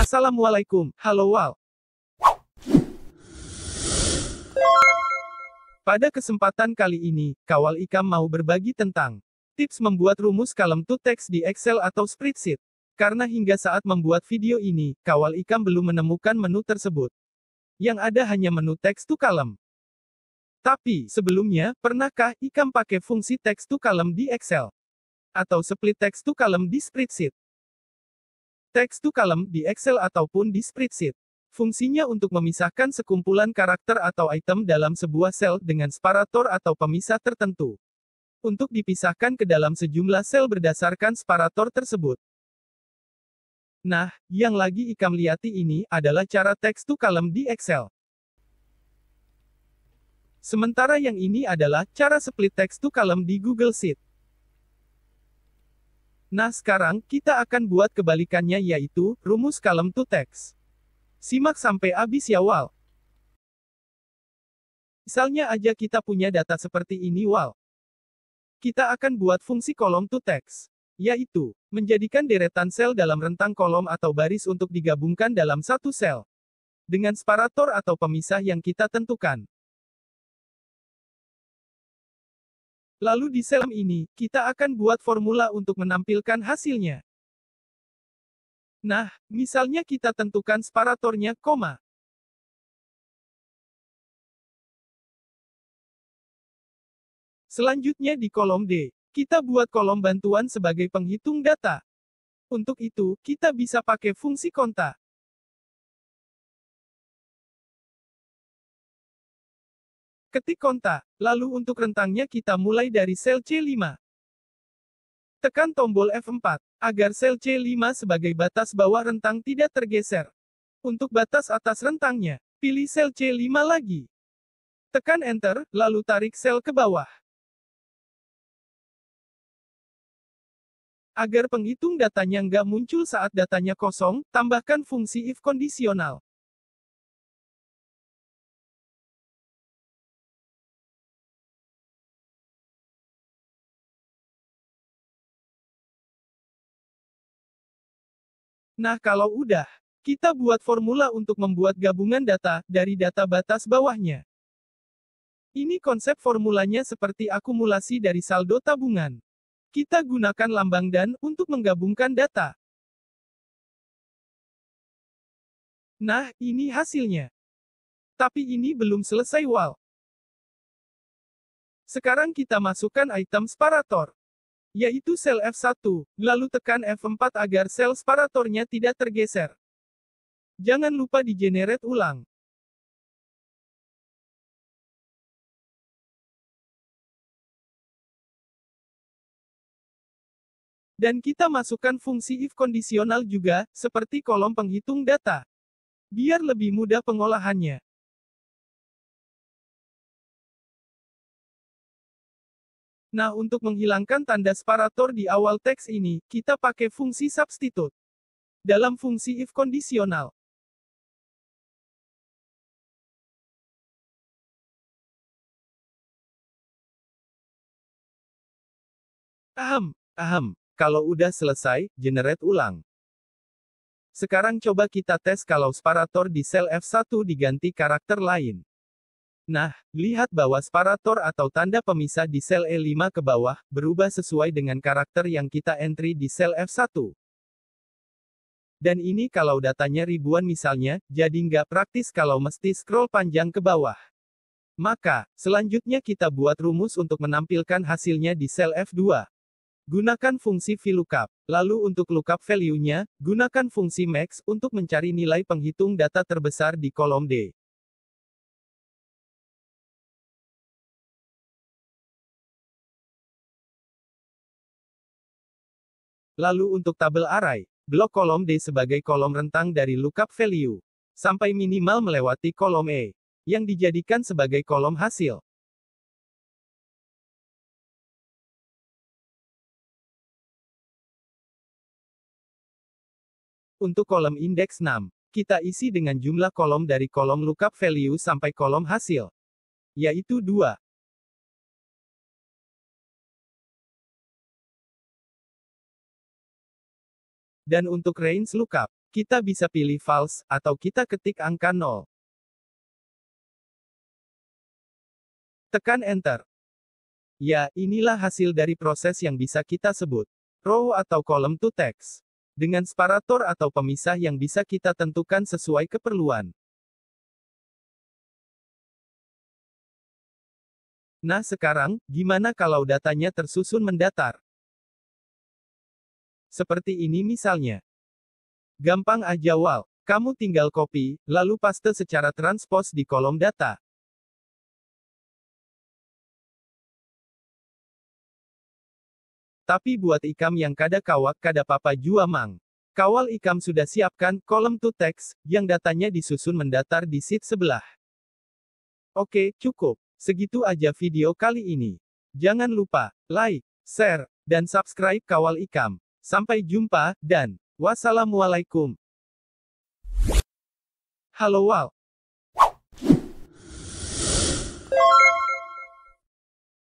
Assalamualaikum, halo Wal. Pada kesempatan kali ini, Kawal Ikam mau berbagi tentang tips membuat rumus column to text di Excel atau spreadsheet. Karena hingga saat membuat video ini, Kawal Ikam belum menemukan menu tersebut. Yang ada hanya menu text to column. Tapi, sebelumnya, pernahkah Ikam pakai fungsi text to column di Excel? Atau split text to column di spreadsheet? Text to column di Excel ataupun di spreadsheet. Fungsinya untuk memisahkan sekumpulan karakter atau item dalam sebuah sel dengan separator atau pemisah tertentu. Untuk dipisahkan ke dalam sejumlah sel berdasarkan separator tersebut. Nah, yang lagi Ikam lihati ini adalah cara text to column di Excel. Sementara yang ini adalah cara split text to column di Google Sheet. Nah sekarang, kita akan buat kebalikannya yaitu, rumus column to text. Simak sampai habis ya Wal. Misalnya aja kita punya data seperti ini Wal. Kita akan buat fungsi column to text. Yaitu, menjadikan deretan sel dalam rentang kolom atau baris untuk digabungkan dalam satu sel. Dengan separator atau pemisah yang kita tentukan. Lalu di sel ini, kita akan buat formula untuk menampilkan hasilnya. Nah, misalnya kita tentukan separatornya, koma. Selanjutnya di kolom D, kita buat kolom bantuan sebagai penghitung data. Untuk itu, kita bisa pakai fungsi konta. Ketik konta, lalu untuk rentangnya kita mulai dari sel C5. Tekan tombol F4, agar sel C5 sebagai batas bawah rentang tidak tergeser. Untuk batas atas rentangnya, pilih sel C5 lagi. Tekan Enter, lalu tarik sel ke bawah. Agar penghitung datanya nggak muncul saat datanya kosong, tambahkan fungsi if kondisional. Nah kalau udah, kita buat formula untuk membuat gabungan data dari data batas bawahnya. Ini konsep formulanya seperti akumulasi dari saldo tabungan. Kita gunakan lambang dan untuk menggabungkan data. Nah, ini hasilnya. Tapi ini belum selesai Wal. Sekarang kita masukkan item separator. Yaitu sel F1, lalu tekan F4 agar sel separatornya tidak tergeser. Jangan lupa di-generate ulang. Dan kita masukkan fungsi if kondisional juga, seperti kolom penghitung data. Biar lebih mudah pengolahannya. Nah untuk menghilangkan tanda separator di awal teks ini, kita pakai fungsi substitute. Dalam fungsi if kondisional. Kalau udah selesai, generate ulang. Sekarang coba kita tes kalau separator di sel F1 diganti karakter lain. Nah, lihat bahwa separator atau tanda pemisah di sel E5 ke bawah, berubah sesuai dengan karakter yang kita entry di sel F1. Dan ini kalau datanya ribuan misalnya, jadi nggak praktis kalau mesti scroll panjang ke bawah. Maka, selanjutnya kita buat rumus untuk menampilkan hasilnya di sel F2. Gunakan fungsi VLOOKUP. Lalu untuk lookup value-nya, gunakan fungsi max untuk mencari nilai penghitung data terbesar di kolom D. Lalu untuk tabel array, blok kolom D sebagai kolom rentang dari lookup value. Sampai minimal melewati kolom E. Yang dijadikan sebagai kolom hasil. Untuk kolom indeks 6, kita isi dengan jumlah kolom dari kolom lookup value sampai kolom hasil. Yaitu 2. Dan untuk range lookup, Kita bisa pilih false, atau kita ketik angka 0. Tekan Enter. Ya, inilah hasil dari proses yang bisa kita sebut row atau column to text. Dengan separator atau pemisah yang bisa kita tentukan sesuai keperluan. Nah sekarang, gimana kalau datanya tersusun mendatar? Seperti ini misalnya. Gampang aja Wal. Kamu tinggal copy, lalu paste secara transpose di kolom data. Tapi buat ikam yang kada kawak kada papa jua mang. Kawal ikam sudah siapkan kolom to text, yang datanya disusun mendatar di sheet sebelah. Oke, cukup. Segitu aja video kali ini. Jangan lupa, like, share, dan subscribe Kawal Ikam. Sampai jumpa, dan wassalamualaikum. Halo Wal.